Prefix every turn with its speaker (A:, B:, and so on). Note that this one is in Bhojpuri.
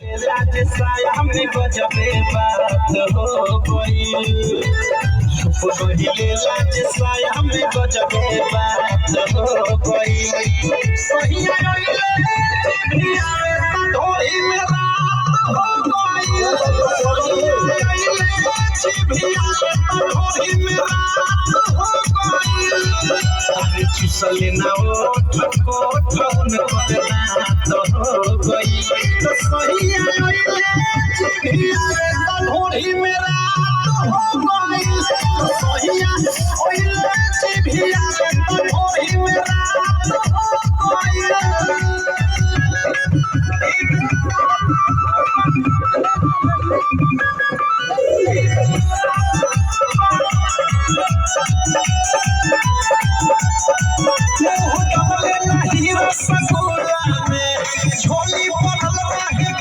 A: लाज साया में गजबे बात हो गई पहिले लाज साया में गजबे बात हो गई सहिया रोइले भिया ढोली में रात हो गई सहिया रोइले भिया ढोली में रात हो गई अरे चुसले ना ओ ठको ठौन करना